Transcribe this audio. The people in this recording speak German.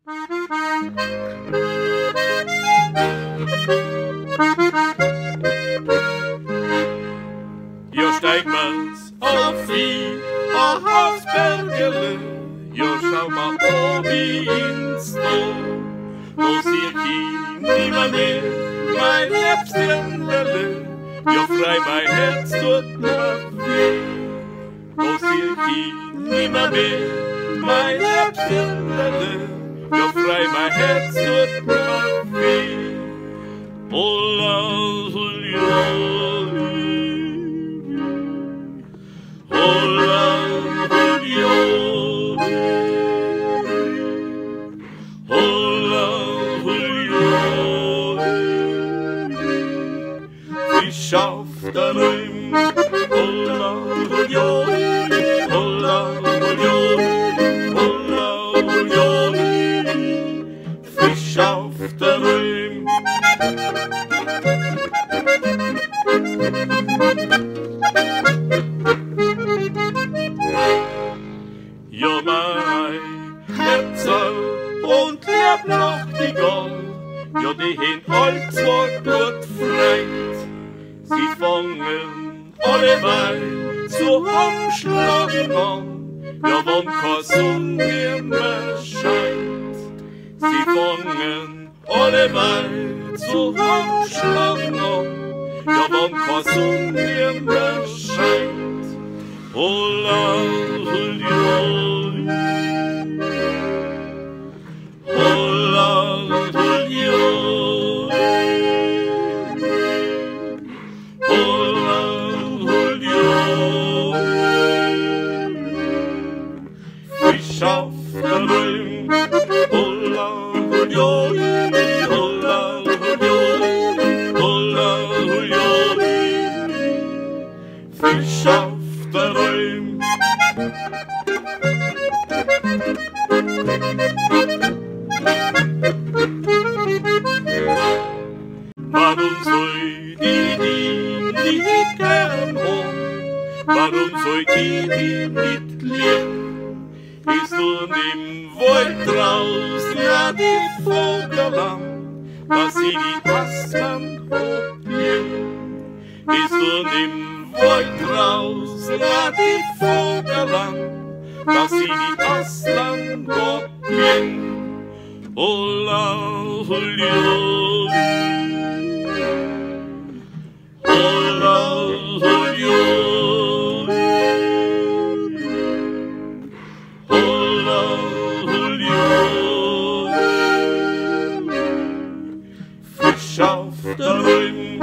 Jo steig mal's auf wie aufs Bergele, jo schau mal obi ins Tor. Wo sieh ich niemand mehr, mein Läppchenlele, jo frei mein Herz tut mir weh. Wo sieh ich niemand mehr, mein Läppchenlele, jo frei mein Herz tut mir weh. Ola, ich auf der Rüm, holla, holla, holla, holla, holla, Fisch auf der Rüm. Ja, mein Herzl und leb noch die Gold, ja, die hin alt zwar gut freit. Sie fangen alleweil zu Umschlagen an, ja, wann kein Sonne mehr scheint. Sie fangen alleweil zu Umschlagen an, ja, wann kein Sonne mehr scheint. Holla, holla, holla, Fisch auf der Rüm, holla, holla, holla, holla, holla, Fisch auf der Rüm. Warum soll die gern um? Warum soll die nicht leben? Ist nun im Wald draußen ja die Vogelang, dass sie die Astern hochblieben. Ist nun im Wald draußen ja die Vogelang, dass sie die Astern hochblieben. Holla, holla, holla, holla, Fisch auf der Rüm.